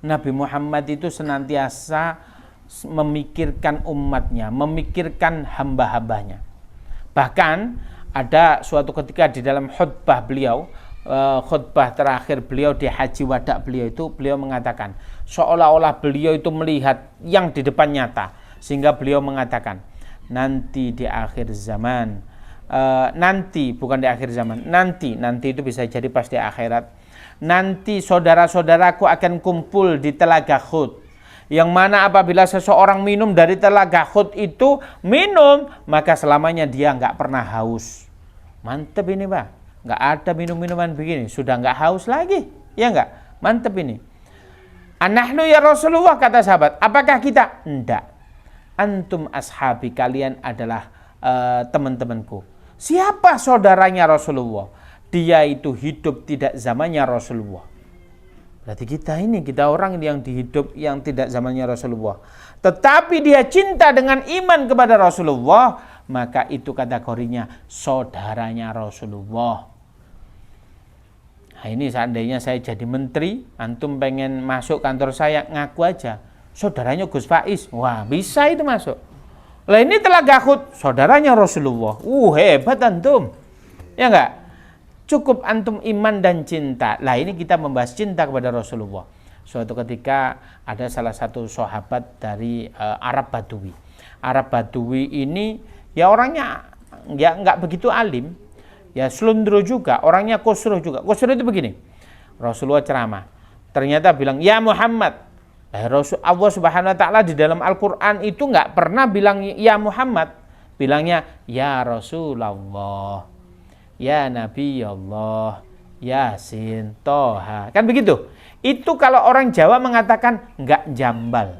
Nabi Muhammad itu senantiasa memikirkan umatnya, memikirkan hamba-hambanya. Bahkan ada suatu ketika di dalam khutbah beliau, khutbah terakhir beliau di haji wada beliau itu, beliau mengatakan seolah-olah beliau itu melihat yang di depan nyata, sehingga beliau mengatakan nanti di akhir zaman, nanti bukan di akhir zaman, nanti itu bisa jadi pas di akhirat, nanti saudara-saudaraku akan kumpul di telaga Hud, yang mana apabila seseorang minum dari telaga Hud itu minum, maka selamanya dia nggak pernah haus. Mantep ini Pak, nggak ada minum-minuman begini, sudah nggak haus lagi, ya nggak? Mantep ini. Anahnu ya Rasulullah, kata sahabat, apakah kita? Enggak. Antum ashabi, kalian adalah teman-temanku. Siapa saudaranya Rasulullah? Dia itu hidup tidak zamannya Rasulullah. Berarti kita orang yang dihidup yang tidak zamannya Rasulullah. Tetapi dia cinta dengan iman kepada Rasulullah, maka itu kategorinya saudaranya Rasulullah. Nah, ini seandainya saya jadi menteri, antum pengen masuk kantor saya, ngaku aja saudaranya Gus Faiz. Wah, bisa itu masuk. Lah ini Telaga Hud, saudaranya Rasulullah. Hebat antum. Ya enggak? Cukup antum iman dan cinta. Lah ini kita membahas cinta kepada Rasulullah. Suatu ketika ada salah satu sahabat dari Arab Badui. Arab Badui ini ya orangnya ya enggak begitu alim. Ya selundro juga, orangnya kusruh juga. Kusruh itu begini. Rasulullah ceramah. Ternyata bilang, "Ya Muhammad." Allah Subhanahu wa taala di dalam Al-Qur'an itu enggak pernah bilang ya Muhammad. Bilangnya ya Rasulullah. Ya Nabi Allah, Yasin, Toha, kan begitu. Itu kalau orang Jawa mengatakan enggak jambal.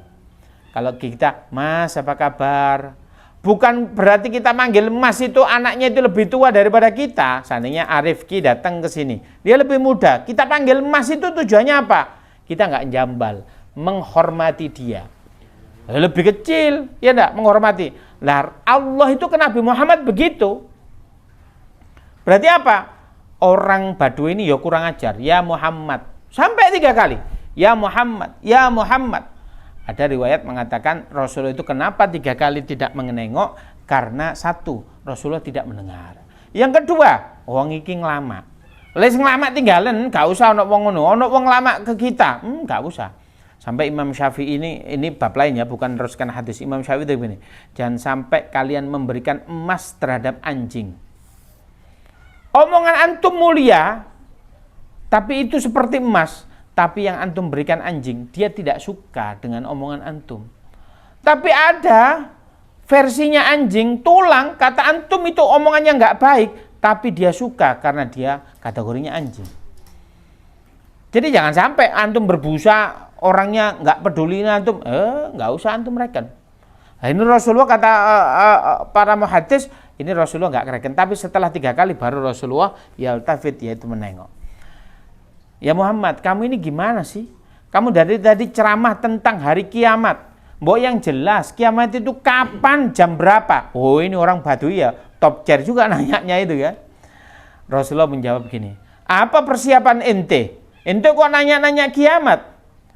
Kalau kita, Mas apa kabar? Bukan berarti kita manggil Mas itu anaknya itu lebih tua daripada kita. Seandainya Arifki datang ke sini, dia lebih muda. Kita panggil Mas itu tujuannya apa? Kita enggak jambal, menghormati dia. Lebih kecil, ya enggak, menghormati. Lah Allah itu ke Nabi Muhammad begitu. Berarti apa? Orang Badui ini ya kurang ajar. Ya Muhammad. Sampai 3 kali. Ya Muhammad. Ya Muhammad. Ada riwayat mengatakan Rasulullah itu kenapa 3 kali tidak menengok? Karena satu, Rasulullah tidak mendengar. Yang kedua, wong iki nglama. Les nglama tinggalan, gak usah ono wong ngono. Ono wong lama ke kita. Gak usah. Sampai Imam Syafi'i ini bab lain ya, bukan teruskan hadis. Imam Syafi'i itu begini. Jangan sampai kalian memberikan emas terhadap anjing. Omongan antum mulia, tapi itu seperti emas. Tapi yang antum berikan anjing, dia tidak suka dengan omongan antum. Tapi ada versinya anjing, tulang, kata antum itu omongannya nggak baik, tapi dia suka karena dia kategorinya anjing. Jadi jangan sampai antum berbusa, orangnya nggak peduli antum, nggak usah antum reken. Nah, ini Rasulullah kata para muhadis, ini Rasulullah nggak kereken, tapi setelah 3 kali baru Rasulullah yaltafit, yaitu menengok. Ya Muhammad, kamu ini gimana sih? Kamu dari tadi ceramah tentang hari kiamat. Mbok yang jelas, kiamat itu kapan, jam berapa? Oh ini orang Badui ya, top chair juga nanyanya itu ya. Rasulullah menjawab begini, apa persiapan ente? Ente kok nanya-nanya kiamat?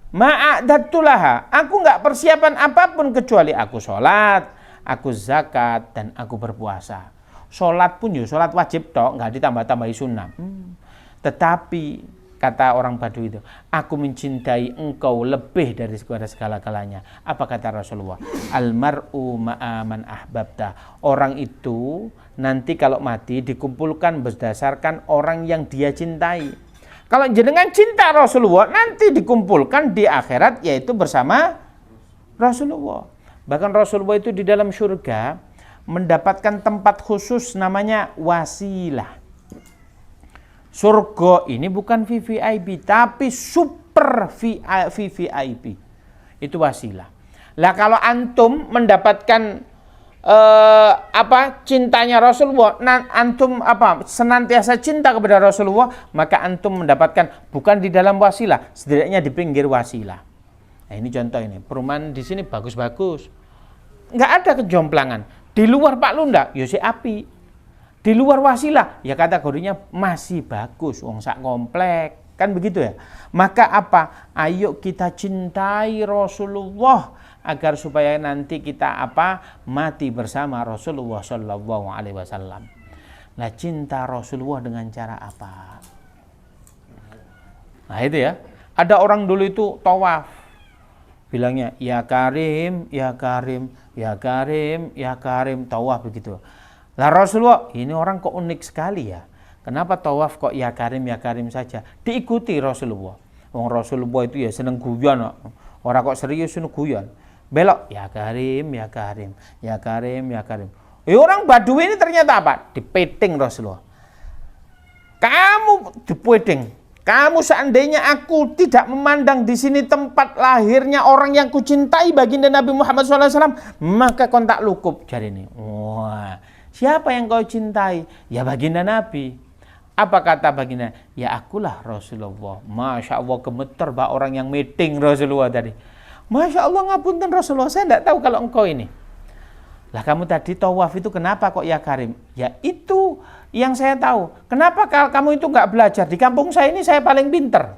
Ma'adatulaha, aku nggak persiapan apapun kecuali aku sholat, aku zakat, dan aku berpuasa. Sholat pun ya sholat wajib toh, nggak ditambah-tambahi sunnah. Tetapi kata orang Badui itu, aku mencintai engkau lebih dari segala-galanya. Apa kata Rasulullah? Almar'u ma'aman ahbabta. Orang itu nanti kalau mati dikumpulkan berdasarkan orang yang dia cintai. Kalau jenengan cinta Rasulullah, nanti dikumpulkan di akhirat, yaitu bersama Rasulullah. Bahkan Rasulullah itu di dalam surga mendapatkan tempat khusus namanya wasilah. Surga ini bukan VVIP, tapi super VVIP. Itu wasilah. Lah kalau antum mendapatkan cintanya Rasulullah, antum senantiasa cinta kepada Rasulullah, maka antum mendapatkan bukan di dalam wasilah, setidaknya di pinggir wasilah. Nah ini contoh ini, perumahan di sini bagus-bagus, nggak ada kejomplangan. Di luar Pak Lunda, ya si api. Di luar wasilah, ya kategorinya masih bagus, wong sak komplek. Kan begitu ya. Maka apa? Ayo kita cintai Rasulullah agar supaya nanti kita apa? Mati bersama Rasulullah sallallahu alaihi wasallam. Nah, cinta Rasulullah dengan cara apa? Nah, itu ya. Ada orang dulu itu tawaf. Bilangnya, ya Karim, ya Karim, ya Karim, ya Karim, tawaf begitu. Lah Rasulullah, ini orang kok unik sekali ya. Kenapa tawaf kok ya Karim saja? Diikuti Rasulullah. Wong Rasulullah itu ya seneng guyon kok. Orang kok serius seneng guyon. Belok ya Karim, ya Karim, ya Karim, ya Karim. Orang Badui ini ternyata apa? Dipeting Rasulullah. Kamu dipeting. Kamu seandainya aku tidak memandang di sini tempat lahirnya orang yang kucintai baginda Nabi Muhammad SAW, maka kau tak lukup. Jadi ini, wah, siapa yang kau cintai? Ya baginda Nabi. Apa kata baginda? Ya akulah Rasulullah. Masya Allah gemeter bah orang yang meeting Rasulullah tadi. Masya Allah ngapunten Rasulullah, saya tidak tahu kalau engkau ini. Lah kamu tadi tawaf itu kenapa kok ya Karim? Ya itu yang saya tahu. Kenapa kamu itu nggak belajar? Di kampung saya ini saya paling pinter.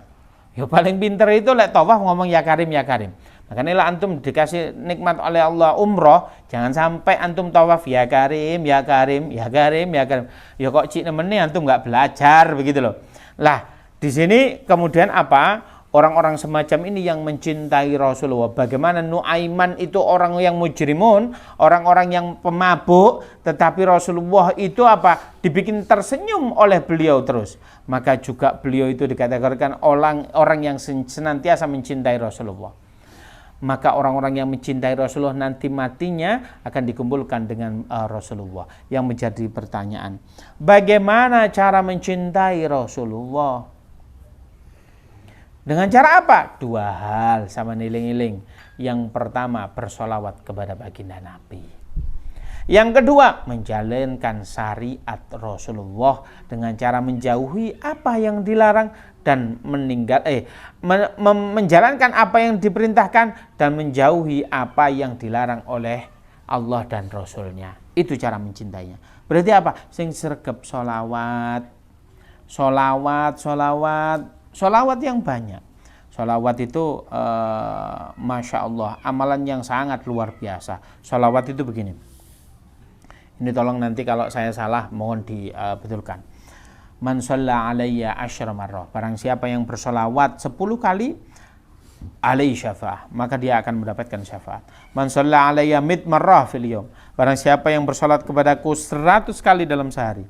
Ya paling pinter itu lek tawaf ngomong ya Karim, ya Karim. Makanya lah antum dikasih nikmat oleh Allah umroh, jangan sampai antum tawaf ya Karim, ya Karim, ya Karim, ya Karim. Ya kok cik nemennya antum nggak belajar begitu loh. Lah di sini kemudian apa? Orang-orang semacam ini yang mencintai Rasulullah. Bagaimana Nuaiman itu orang yang mujrimun, orang-orang yang pemabuk, tetapi Rasulullah itu apa? Dibikin tersenyum oleh beliau terus. Maka juga beliau itu dikategorikan orang yang senantiasa mencintai Rasulullah. Maka orang-orang yang mencintai Rasulullah nanti matinya akan dikumpulkan dengan Rasulullah. Yang menjadi pertanyaan, bagaimana cara mencintai Rasulullah? Dengan cara apa? Dua hal sama niling-niling. Yang pertama, bersolawat kepada baginda Nabi. Yang kedua, menjalankan syariat Rasulullah dengan cara menjauhi apa yang dilarang dan menjalankan apa yang diperintahkan dan menjauhi apa yang dilarang oleh Allah dan Rasulnya. Itu cara mencintainya. Berarti apa? Sing sregep solawat yang banyak. Solawat itu Masya Allah amalan yang sangat luar biasa. Solawat itu begini. Ini tolong nanti kalau saya salah mohon dibetulkan. Man shalla alayya asyra marrah. Barang siapa yang bersolawat 10 kali alaihi syafa'ah, maka dia akan mendapatkan syafaat. Man shalla alayya mid marrah fil yawm. Barang siapa yang bersolat kepadaku 100 kali dalam sehari,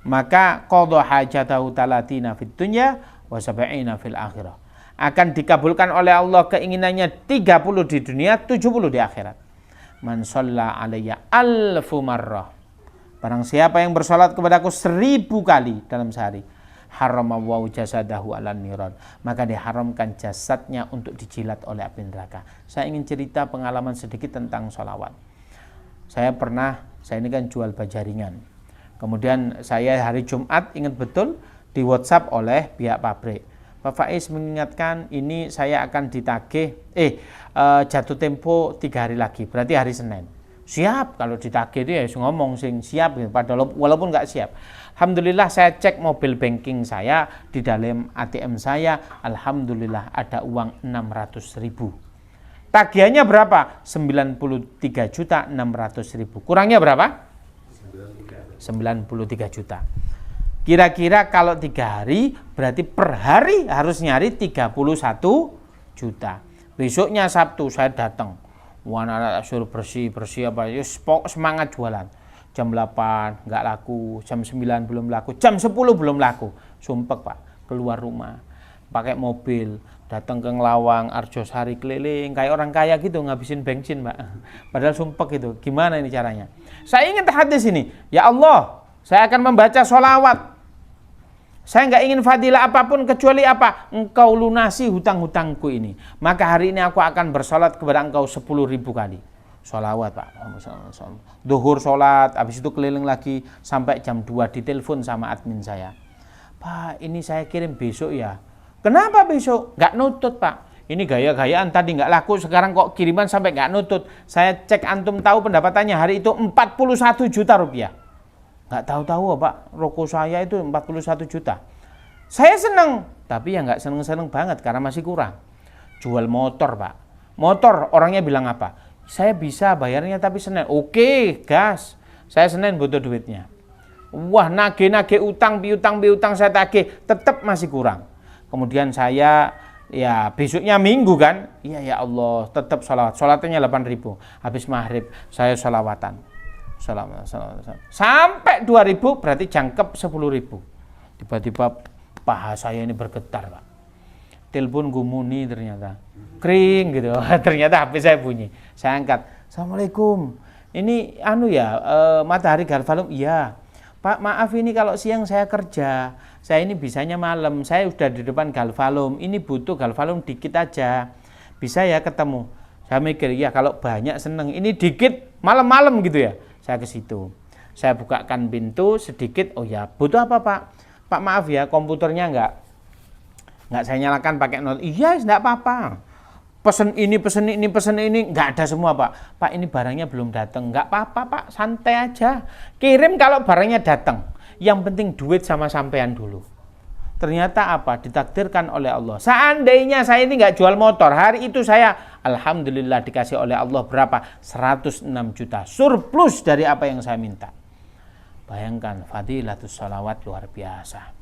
maka qadha hajatahu talatina fid dunya wa sab'ina fil akhirah. Akan dikabulkan oleh Allah keinginannya 30 di dunia, 70 di akhirat. Man shalla alayya alfu marrah. Barang siapa yang bersolat kepadaku 1000 kali dalam sehari, haramallahu jasadahu alan niran, maka diharamkan jasadnya untuk dijilat oleh api neraka. Saya ingin cerita pengalaman sedikit tentang sholawat. Saya ini kan jual bajaringan. Kemudian saya hari Jumat ingat betul di WhatsApp oleh pihak pabrik. Pak Faiz mengingatkan ini saya akan ditagih jatuh tempo 3 hari lagi, berarti hari Senin. Siap, kalau ditagih itu ya ngomong sing siap, padahal walaupun nggak siap. Alhamdulillah saya cek mobil banking saya, di dalam ATM saya, alhamdulillah ada uang 600.000. Tagihannya berapa? 93.600.000. Kurangnya berapa? 93 juta. Kira-kira kalau 3 hari berarti per hari harus nyari 31 juta. Besoknya Sabtu saya datang. Anak suruh bersih apa, semangat jualan. Jam 8 nggak laku, jam 9 belum laku, jam 10 belum laku. Sumpek Pak, keluar rumah pakai mobil, datang ke Ngelawang, Arjosari keliling kayak orang kaya gitu ngabisin bensin Pak. Padahal sumpek itu. Gimana ini caranya? Saya ingin hadis ini. Ya Allah, saya akan membaca sholawat. Saya nggak ingin fadilah apapun kecuali apa? Engkau lunasi hutang-hutangku ini. Maka hari ini aku akan bersolat kepada engkau 10.000 kali. Sholawat Pak. Duhur sholat, habis itu keliling lagi sampai jam 2 ditelepon sama admin saya. Pak, ini saya kirim besok ya. Kenapa besok? Nggak nutut Pak. Ini gaya-gayaan tadi nggak laku, sekarang kok kiriman sampai nggak nutut. Saya cek antum tahu pendapatannya hari itu 41 juta rupiah. Nggak tahu-tahu Pak, rokok saya itu 41 juta. Saya senang, tapi ya nggak seneng-seneng banget karena masih kurang. Jual motor, Pak. Motor, orangnya bilang apa? Saya bisa bayarnya tapi Senin. Oke, gas. Saya Senin butuh duitnya. Wah, nagih-nagih utang, piutang saya tagih, tetap masih kurang. Kemudian saya, ya besoknya Minggu kan, iya ya Allah, tetap sholawat. Sholatnya 8.000. Habis maghrib, saya sholawatan. Sholawat. Sampai 2.000, berarti jangkep 10.000. Tiba-tiba paha saya ini bergetar, Pak. Telepon gumuni ternyata. Kering gitu. Ternyata HP saya bunyi. Saya angkat. Assalamualaikum. Ini Matahari Galvalum. Iya. Pak, maaf ini kalau siang saya kerja, saya ini bisanya malam, saya sudah di depan Galvalum, ini butuh Galvalum dikit aja, bisa ya ketemu? Saya mikir, ya kalau banyak seneng, ini dikit malam-malam gitu ya, saya ke situ. Saya bukakan pintu sedikit, oh ya butuh apa Pak? Pak maaf ya komputernya enggak saya nyalakan pakai not, iya enggak apa-apa. Pesen ini, enggak ada semua Pak. Pak ini barangnya belum datang, enggak apa-apa Pak, santai aja. Kirim kalau barangnya datang. Yang penting duit sama sampean dulu. Ternyata apa? Ditakdirkan oleh Allah. Seandainya saya ini enggak jual motor, hari itu saya alhamdulillah dikasih oleh Allah berapa? 106 juta. Surplus dari apa yang saya minta. Bayangkan fadilatus sholawat luar biasa.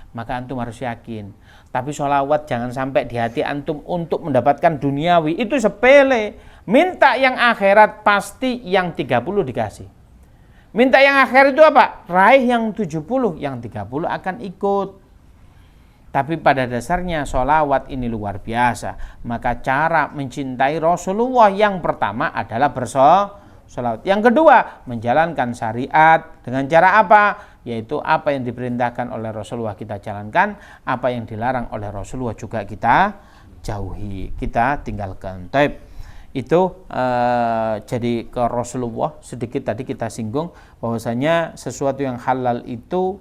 Maka antum harus yakin. Tapi sholawat jangan sampai di hati antum untuk mendapatkan duniawi. Itu sepele. Minta yang akhirat pasti yang 30 dikasih. Minta yang akhirat itu apa? Raih yang 70, yang 30 akan ikut. Tapi pada dasarnya sholawat ini luar biasa. Maka cara mencintai Rasulullah yang pertama adalah bersolawat. Yang kedua, menjalankan syariat. Dengan cara apa? Yaitu apa yang diperintahkan oleh Rasulullah kita jalankan, apa yang dilarang oleh Rasulullah juga kita jauhi, kita tinggalkan. Taib. Itu jadi ke Rasulullah sedikit tadi kita singgung bahwasanya sesuatu yang halal itu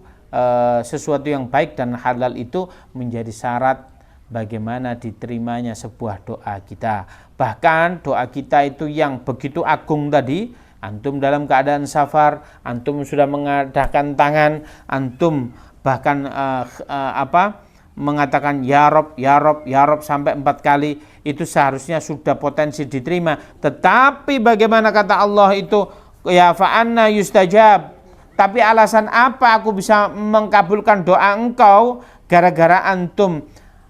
sesuatu yang baik dan halal itu menjadi syarat bagaimana diterimanya sebuah doa kita. Bahkan doa kita itu yang begitu agung tadi, antum dalam keadaan safar, antum sudah mengadakan tangan, antum bahkan mengatakan ya Rob sampai 4 kali, itu seharusnya sudah potensi diterima. Tetapi bagaimana kata Allah itu, ya fa'anna yustajab. Tapi alasan apa aku bisa mengkabulkan doa engkau? Gara-gara antum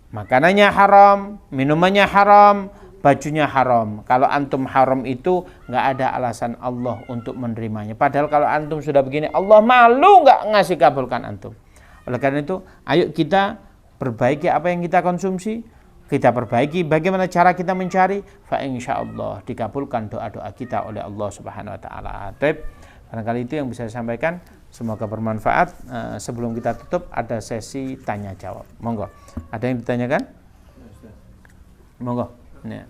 makanannya haram, minumannya haram, bajunya haram. Kalau antum haram itu nggak ada alasan Allah untuk menerimanya. Padahal kalau antum sudah begini, Allah malu nggak ngasih kabulkan antum. Oleh karena itu, ayo kita perbaiki apa yang kita konsumsi, kita perbaiki bagaimana cara kita mencari, fa insyaallah dikabulkan doa-doa kita oleh Allah Subhanahu wa taala. Barangkali itu yang bisa saya sampaikan, semoga bermanfaat. Sebelum kita tutup ada sesi tanya jawab. Monggo. Ada yang ditanyakan? Monggo. Nih.